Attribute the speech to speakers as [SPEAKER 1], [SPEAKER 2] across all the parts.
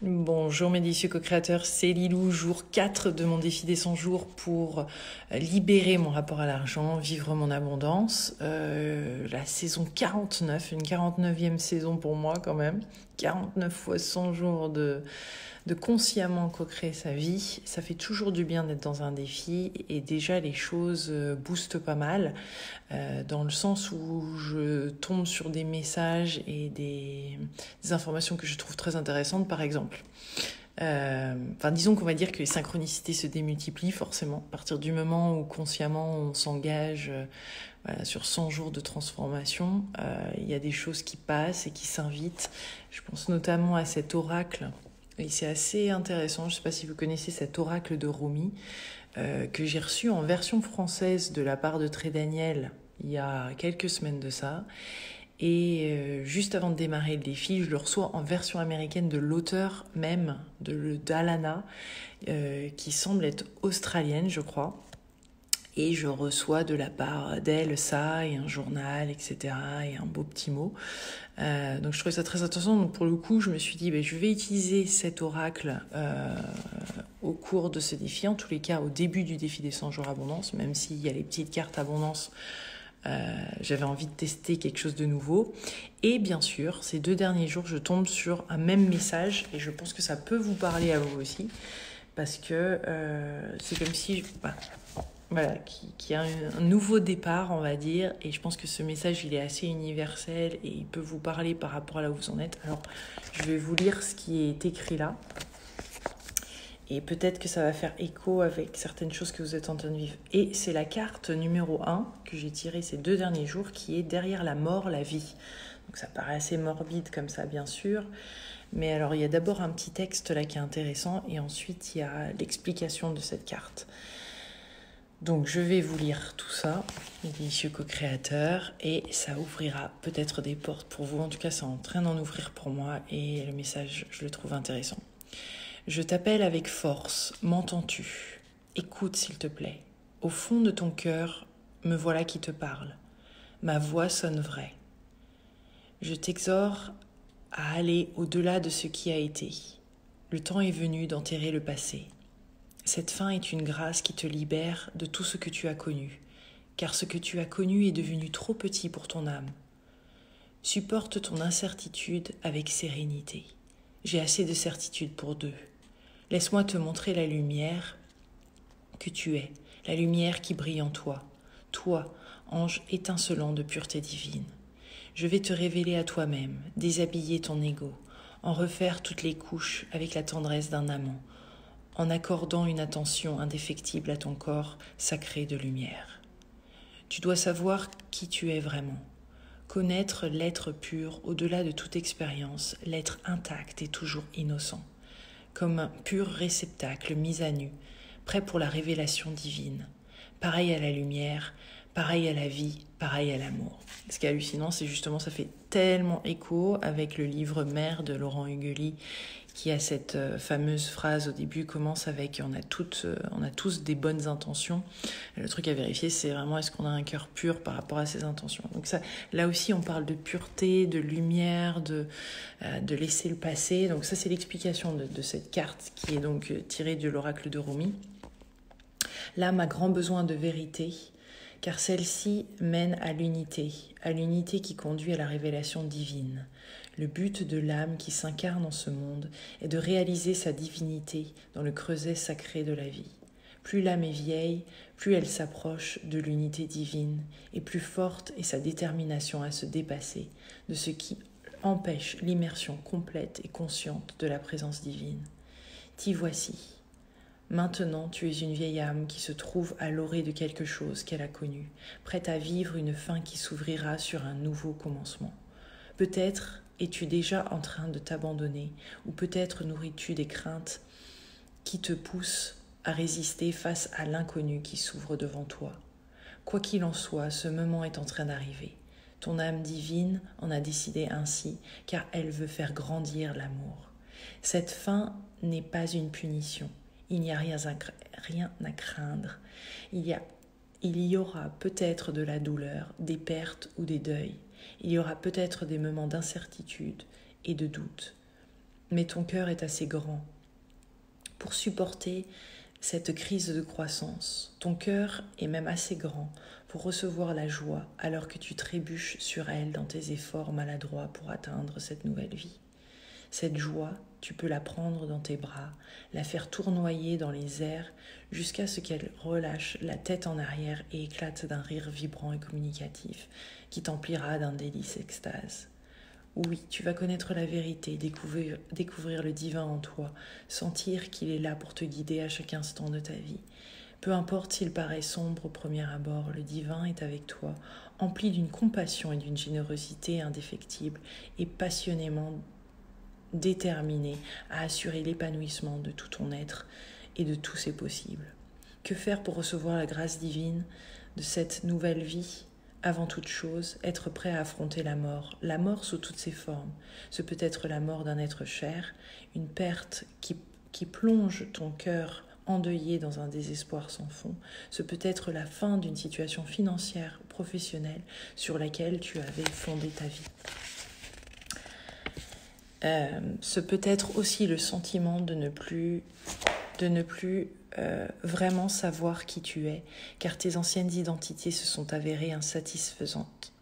[SPEAKER 1] Bonjour mes délicieux co-créateurs, c'est Lilou, jour 4 de mon défi des 100 jours pour libérer mon rapport à l'argent, vivre mon abondance. La saison 49, une 49e saison pour moi quand même. 49 fois 100 jours de consciemment co-créer sa vie. Ça fait toujours du bien d'être dans un défi et déjà les choses boostent pas mal dans le sens où je tombe sur des messages et des informations que je trouve très intéressantes par exemple. Disons qu'on va dire que les synchronicités se démultiplient forcément à partir du moment où consciemment on s'engage sur 100 jours de transformation. Il y a des choses qui passent et qui s'invitent. Je pense notamment à cet oracle. Et c'est assez intéressant, je ne sais pas si vous connaissez cet oracle de Rumi, que j'ai reçu en version française de la part de Très Daniel il y a quelques semaines de ça. Et juste avant de démarrer le défi, je le reçois en version américaine de l'auteur même, d'Alana, qui semble être australienne, je crois. Et je reçois de la part d'elle ça, et un journal, etc., et un beau petit mot. Donc je trouvais ça très intéressant. Donc pour le coup, je me suis dit, je vais utiliser cet oracle au cours de ce défi, en tous les cas au début du défi des 100 jours abondance, même s'il y a les petites cartes abondance. J'avais envie de tester quelque chose de nouveau. Et bien sûr, ces 2 derniers jours, je tombe sur un même message, et je pense que ça peut vous parler à vous aussi, parce que c'est comme si... qui a un nouveau départ, on va dire, et je pense que ce message, il est assez universel et il peut vous parler par rapport à là où vous en êtes. Alors, je vais vous lire ce qui est écrit là, et peut-être que ça va faire écho avec certaines choses que vous êtes en train de vivre. Et c'est la carte numéro 1 que j'ai tirée ces 2 derniers jours, qui est derrière la mort, la vie. Donc ça paraît assez morbide comme ça, bien sûr. Mais alors, il y a d'abord un petit texte là qui est intéressant, et ensuite, il y a l'explication de cette carte. Donc je vais vous lire tout ça, les délicieux co-créateurs, et ça ouvrira peut-être des portes pour vous. En tout cas, c'est en train d'en ouvrir pour moi, et le message, je le trouve intéressant. Je t'appelle avec force, m'entends-tu? Écoute s'il te plaît. Au fond de ton cœur, me voilà qui te parle. Ma voix sonne vraie. Je t'exhorte à aller au-delà de ce qui a été. Le temps est venu d'enterrer le passé. Cette fin est une grâce qui te libère de tout ce que tu as connu, car ce que tu as connu est devenu trop petit pour ton âme. Supporte ton incertitude avec sérénité. J'ai assez de certitude pour 2. Laisse-moi te montrer la lumière que tu es, la lumière qui brille en toi, toi, ange étincelant de pureté divine. Je vais te révéler à toi-même, déshabiller ton ego, en refaire toutes les couches avec la tendresse d'un amant, en accordant une attention indéfectible à ton corps sacré de lumière. Tu dois savoir qui tu es vraiment, connaître l'être pur au-delà de toute expérience, l'être intact et toujours innocent, comme un pur réceptacle mis à nu, prêt pour la révélation divine, pareil à la lumière, pareil à la vie, pareil à l'amour. Ce qui est hallucinant, c'est justement, ça fait tellement écho avec le livre Mère de Laurent Hugeli, qui a cette fameuse phrase au début, commence avec on a tous des bonnes intentions. Le truc à vérifier, c'est vraiment est-ce qu'on a un cœur pur par rapport à ces intentions. Donc ça, là aussi, on parle de pureté, de lumière, de laisser le passé. Donc ça, c'est l'explication de cette carte qui est donc tirée de l'oracle de Rumi. L'âme a grand besoin de vérité, car celle-ci mène à l'unité qui conduit à la révélation divine. Le but de l'âme qui s'incarne en ce monde est de réaliser sa divinité dans le creuset sacré de la vie. Plus l'âme est vieille, plus elle s'approche de l'unité divine, et plus forte est sa détermination à se dépasser de ce qui empêche l'immersion complète et consciente de la présence divine. T'y voici. Maintenant, tu es une vieille âme qui se trouve à l'orée de quelque chose qu'elle a connu, prête à vivre une fin qui s'ouvrira sur un nouveau commencement. Peut-être es-tu déjà en train de t'abandonner, ou peut-être nourris-tu des craintes qui te poussent à résister face à l'inconnu qui s'ouvre devant toi. Quoi qu'il en soit, ce moment est en train d'arriver. Ton âme divine en a décidé ainsi, car elle veut faire grandir l'amour. Cette fin n'est pas une punition. Il n'y a rien à craindre. Il y aura peut-être de la douleur, des pertes ou des deuils. Il y aura peut-être des moments d'incertitude et de doute. mais ton cœur est assez grand pour supporter cette crise de croissance. Ton cœur est même assez grand pour recevoir la joie alors que tu trébuches sur elle dans tes efforts maladroits pour atteindre cette nouvelle vie. Cette joie, tu peux la prendre dans tes bras, la faire tournoyer dans les airs jusqu'à ce qu'elle relâche la tête en arrière et éclate d'un rire vibrant et communicatif qui t'emplira d'un délice extase. Oui, tu vas connaître la vérité, découvrir le divin en toi, sentir qu'il est là pour te guider à chaque instant de ta vie. Peu importe s'il paraît sombre au premier abord, le divin est avec toi, empli d'une compassion et d'une générosité indéfectible et passionnément déterminé à assurer l'épanouissement de tout ton être et de tous ses possibles. Que faire pour recevoir la grâce divine de cette nouvelle vie ? Avant toute chose, être prêt à affronter la mort sous toutes ses formes. Ce peut être la mort d'un être cher, une perte qui plonge ton cœur endeuillé dans un désespoir sans fond. Ce peut être la fin d'une situation financière ou professionnelle sur laquelle tu avais fondé ta vie. Ce peut être aussi le sentiment de ne plus vraiment savoir qui tu es, car tes anciennes identités se sont avérées insatisfaisantes,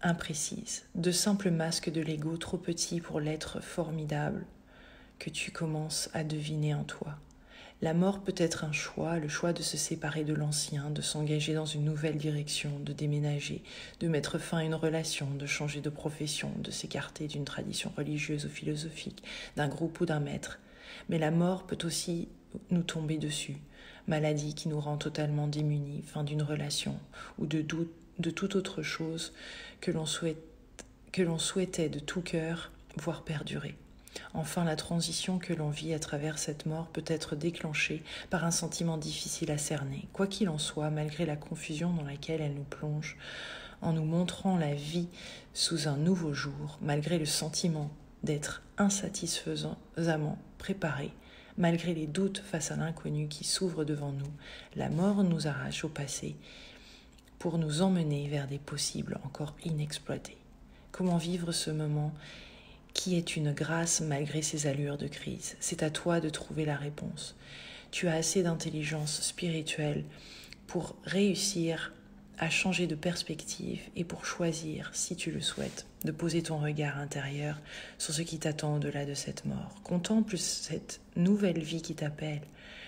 [SPEAKER 1] imprécises, de simples masques de l'ego trop petits pour l'être formidable que tu commences à deviner en toi. La mort peut être un choix, le choix de se séparer de l'ancien, de s'engager dans une nouvelle direction, de déménager, de mettre fin à une relation, de changer de profession, de s'écarter d'une tradition religieuse ou philosophique, d'un groupe ou d'un maître. Mais la mort peut aussi nous tomber dessus, maladie qui nous rend totalement démunis, fin d'une relation ou de toute autre chose que l'on souhaitait de tout cœur voir perdurer. Enfin, la transition que l'on vit à travers cette mort peut être déclenchée par un sentiment difficile à cerner. Quoi qu'il en soit, malgré la confusion dans laquelle elle nous plonge, en nous montrant la vie sous un nouveau jour, malgré le sentiment d'être insatisfaisamment préparé, malgré les doutes face à l'inconnu qui s'ouvre devant nous, la mort nous arrache au passé pour nous emmener vers des possibles encore inexploités. Comment vivre ce moment qui est une grâce malgré ses allures de crise? C'est à toi de trouver la réponse. Tu as assez d'intelligence spirituelle pour réussir à changer de perspective et pour choisir, si tu le souhaites, de poser ton regard intérieur sur ce qui t'attend au-delà de cette mort. Contemple cette nouvelle vie qui t'appelle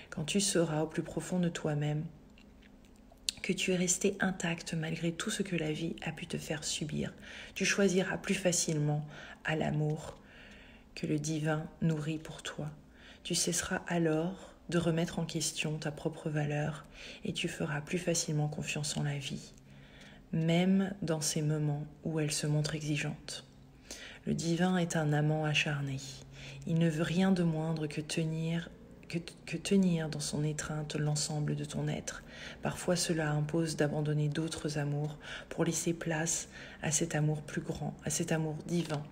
[SPEAKER 1] quand tu sauras au plus profond de toi-même que tu es resté intact malgré tout ce que la vie a pu te faire subir. Tu choisiras plus facilement à l'amour que le divin nourrit pour toi. Tu cesseras alors de remettre en question ta propre valeur et tu feras plus facilement confiance en la vie, même dans ces moments où elle se montre exigeante. Le divin est un amant acharné. Il ne veut rien de moindre que tenir dans son étreinte l'ensemble de ton être. Parfois cela impose d'abandonner d'autres amours pour laisser place à cet amour plus grand, à cet amour divin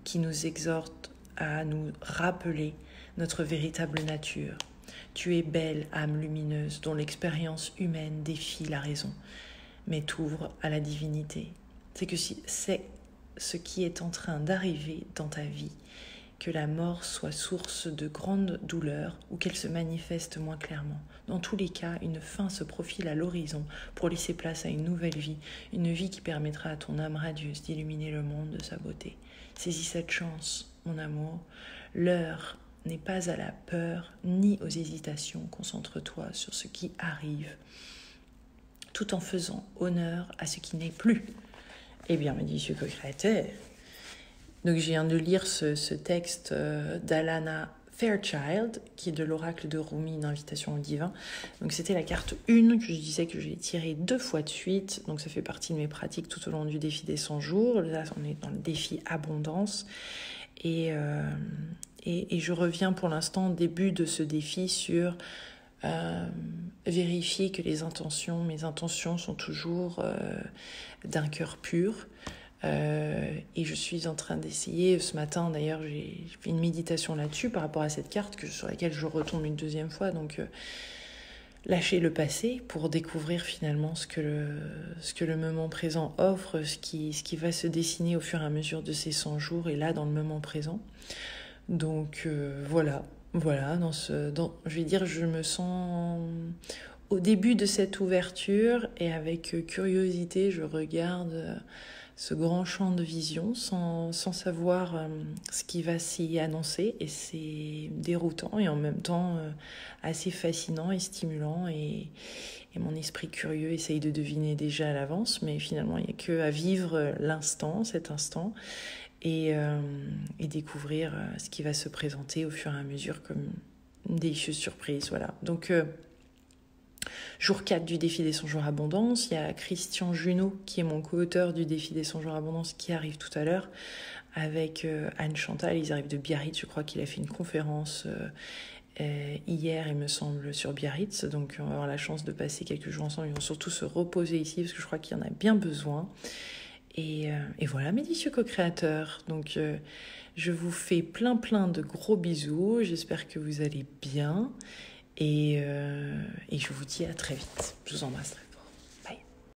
[SPEAKER 1] qui nous exhorte à nous rappeler notre véritable nature. Tu es belle, âme lumineuse, dont l'expérience humaine défie la raison, mais t'ouvre à la divinité. C'est ce qui est en train d'arriver dans ta vie, que la mort soit source de grande douleur ou qu'elle se manifeste moins clairement. Dans tous les cas, une fin se profile à l'horizon pour laisser place à une nouvelle vie, une vie qui permettra à ton âme radieuse d'illuminer le monde de sa beauté. Saisis cette chance, mon amour. L'heure n'est pas à la peur ni aux hésitations. Concentre-toi sur ce qui arrive, tout en faisant honneur à ce qui n'est plus. Eh bien, me dit ce co-créateur. Donc, je viens de lire ce texte d'Alana Fairchild, qui est de l'oracle de Rumi, une invitation au divin. Donc, c'était la carte 1 que je disais que j'ai tirée 2 fois de suite. Donc, ça fait partie de mes pratiques tout au long du défi des 100 jours. Là, on est dans le défi abondance. Et je reviens pour l'instant au début de ce défi sur vérifier que mes intentions sont toujours d'un cœur pur. Et je suis en train d'essayer, ce matin d'ailleurs j'ai fait une méditation là-dessus par rapport à cette carte sur laquelle je retombe une deuxième fois, donc lâcher le passé pour découvrir finalement ce que le moment présent offre, ce qui va se dessiner au fur et à mesure de ces 100 jours et là dans le moment présent. Donc voilà, je vais dire, je me sens au début de cette ouverture et avec curiosité, je regarde ce grand champ de vision sans savoir ce qui va s'y annoncer, et c'est déroutant et en même temps assez fascinant et stimulant, et mon esprit curieux essaye de deviner déjà à l'avance, mais finalement il n'y a que à vivre l'instant, cet instant, et découvrir ce qui va se présenter au fur et à mesure comme une délicieuse surprise. Voilà. Donc, jour 4 du défi des 100 jours abondance, il y a Christian Junot, qui est mon co-auteur du défi des 100 jours abondance, qui arrive tout à l'heure avec Anne Chantal. Ils arrivent de Biarritz, je crois qu'il a fait une conférence hier, il me semble, sur Biarritz. Donc on va avoir la chance de passer quelques jours ensemble. Ils vont surtout se reposer ici, parce que je crois qu'il y en a bien besoin. Et voilà, mes délicieux co-créateurs. Donc je vous fais plein de gros bisous. J'espère que vous allez bien. Et je vous dis à très vite. Je vous embrasse.